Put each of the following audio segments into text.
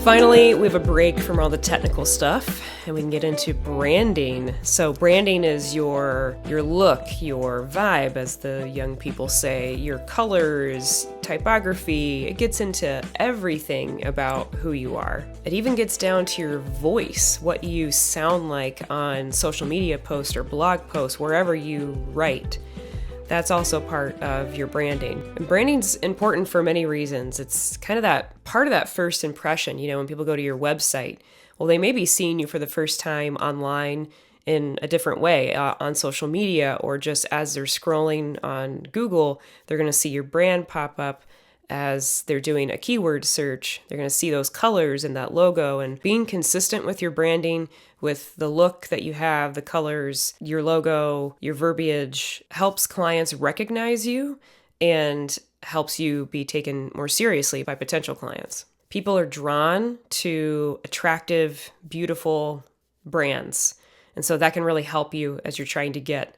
Finally, we have a break from all the technical stuff and we can get into branding. So branding is your look, your vibe, as the young people say, your colors, typography. It gets into everything about who you are. It even gets down to your voice, what you sound like on social media posts or blog posts, wherever you write. That's also part of your branding. And branding's important for many reasons. It's kind of that part of that first impression, when people go to your website. Well, they may be seeing you for the first time online in a different way on social media, or just as they're scrolling on Google, they're going to see your brand pop up as they're doing a keyword search. They're going to see those colors and that logo, and being consistent with your branding, with the look that you have, the colors, your logo, your verbiage, helps clients recognize you and helps you be taken more seriously by potential clients. People are drawn to attractive, beautiful brands. And so that can really help you as you're trying to get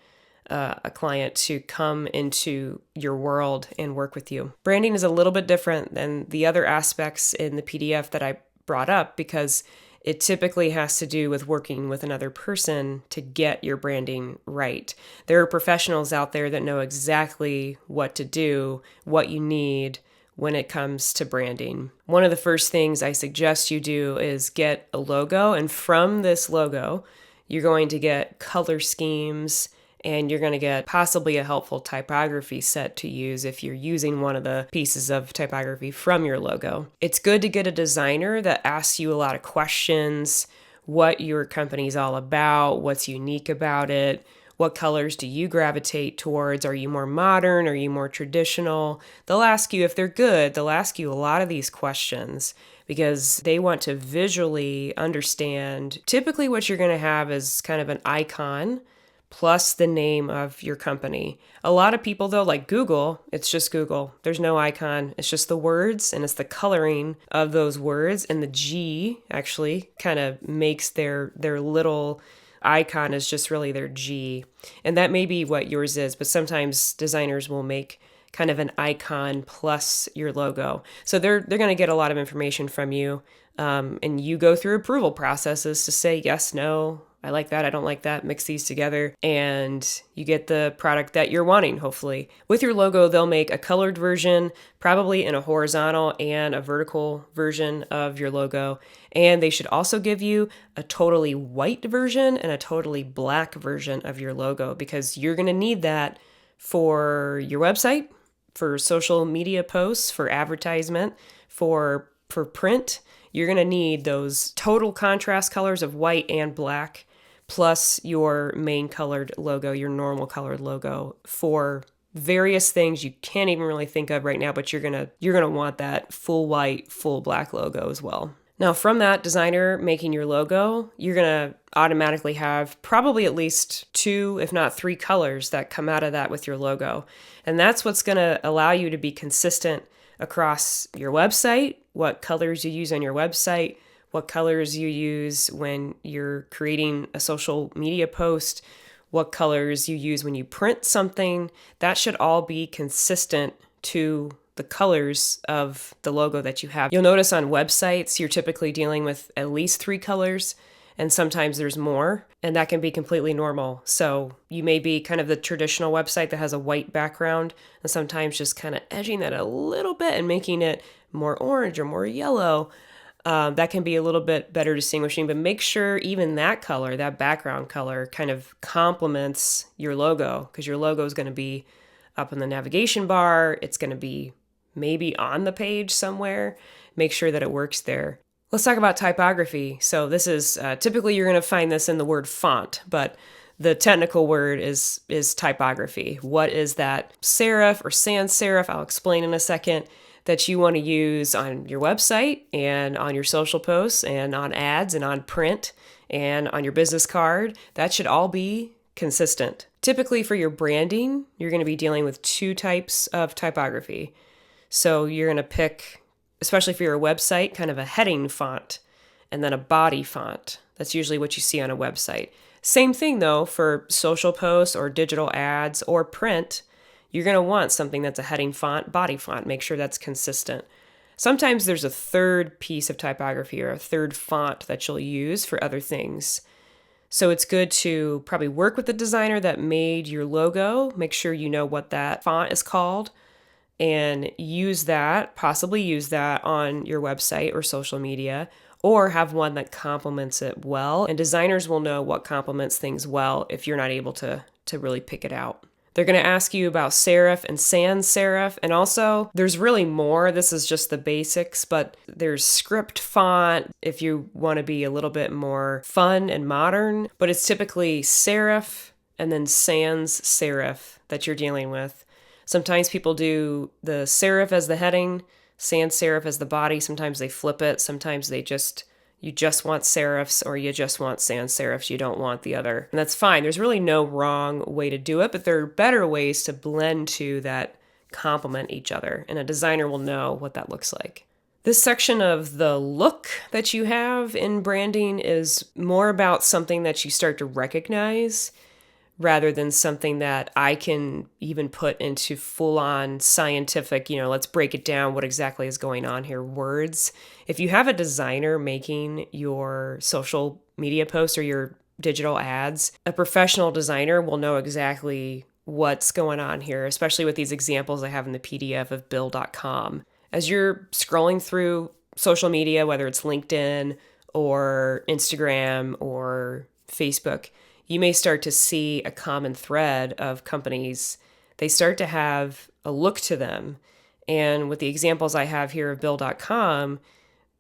a client to come into your world and work with you. Branding is a little bit different than the other aspects in the PDF that I brought up, because it typically has to do with working with another person to get your branding right. There are professionals out there that know exactly what to do, what you need when it comes to branding. One of the first things I suggest you do is get a logo, and from this logo, you're going to get color schemes, and you're going to get possibly a helpful typography set to use if you're using one of the pieces of typography from your logo. It's good to get a designer that asks you a lot of questions, what your company's all about, what's unique about it, what colors do you gravitate towards, are you more modern, are you more traditional? They'll ask you, if they're good, they'll ask you a lot of these questions because they want to visually understand. Typically what you're going to have is kind of an icon plus the name of your company. A lot of people though, like Google, it's just Google. There's no icon. It's just the words, and it's the coloring of those words. And the G actually kind of makes their little icon is just really their G. And that may be what yours is, but sometimes designers will make kind of an icon plus your logo. So they're going to get a lot of information from you. And you go through approval processes to say yes, no, I like that, I don't like that, mix these together, and you get the product that you're wanting, hopefully. With your logo, they'll make a colored version, probably in a horizontal and a vertical version of your logo. And they should also give you a totally white version and a totally black version of your logo, because you're going to need that for your website, for social media posts, for advertisement, for print. You're going to need those total contrast colors of white and black, plus your main colored logo, your normal colored logo, for various things you can't even really think of right now, but you're gonna want that full white, full black logo as well. Now, from that designer making your logo, you're gonna automatically have probably at least 2, if not 3 colors that come out of that with your logo. And that's what's gonna allow you to be consistent across your website, what colors you use on your website, what colors you use when you're creating a social media post, what colors you use when you print something. That should all be consistent to the colors of the logo that you have. You'll notice on websites, you're typically dealing with at least 3 colors, and sometimes there's more, and that can be completely normal. So you may be kind of the traditional website that has a white background, and sometimes just kind of edging that a little bit and making it more orange or more yellow. That can be a little bit better distinguishing, but make sure even that color, that background color, kind of complements your logo, because your logo is going to be up in the navigation bar. It's going to be maybe on the page somewhere. Make sure that it works there. Let's talk about typography. So this is typically you're going to find this in the word font, but the technical word is typography. What is that serif or sans serif? I'll explain in a second. That you want to use on your website and on your social posts and on ads and on print and on your business card. That should all be consistent. Typically for your branding, you're going to be dealing with 2 types of typography. So you're going to pick, especially for your website, kind of a heading font and then a body font. That's usually what you see on a website. Same thing though for social posts or digital ads or print. You're going to want something that's a heading font, body font. Make sure that's consistent. Sometimes there's a third piece of typography or a third font that you'll use for other things. So it's good to probably work with the designer that made your logo, make sure you know what that font is called, and possibly use that on your website or social media, or have one that complements it well. And designers will know what complements things well if you're not able to really pick it out. They're going to ask you about serif and sans serif. And also, there's really more. This is just the basics, but there's script font if you want to be a little bit more fun and modern. But it's typically serif and then sans serif that you're dealing with. Sometimes people do the serif as the heading, sans serif as the body. Sometimes they flip it. Sometimes you just want serifs or you just want sans serifs. You don't want the other. And that's fine. There's really no wrong way to do it, but there are better ways to blend two that complement each other. And a designer will know what that looks like. This section of the look that you have in branding is more about something that you start to recognize rather than something that I can even put into full-on scientific, let's break it down, what exactly is going on here, words. If you have a designer making your social media posts or your digital ads, a professional designer will know exactly what's going on here, especially with these examples I have in the PDF of Bill.com. As you're scrolling through social media, whether it's LinkedIn or Instagram or Facebook, you may start to see a common thread of companies. They start to have a look to them. And with the examples I have here of Bill.com,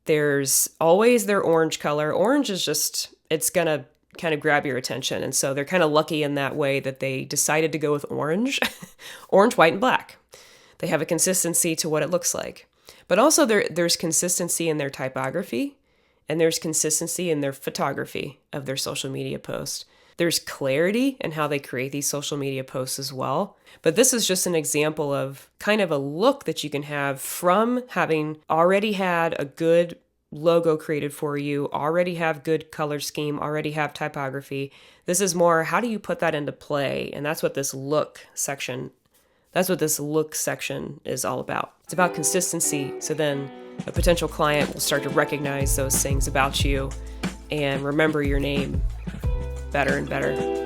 there's always their orange color. Orange is it's going to kind of grab your attention. And so they're kind of lucky in that way that they decided to go with orange, orange, white, and black. They have a consistency to what it looks like. But also there's consistency in their typography, and there's consistency in their photography of their social media post. There's clarity in how they create these social media posts as well. But this is just an example of kind of a look that you can have from having already had a good logo created for you, already have good color scheme, already have typography. This is more, how do you put that into play? And that's what this look section is all about. It's about consistency. So then a potential client will start to recognize those things about you and remember your name better and better.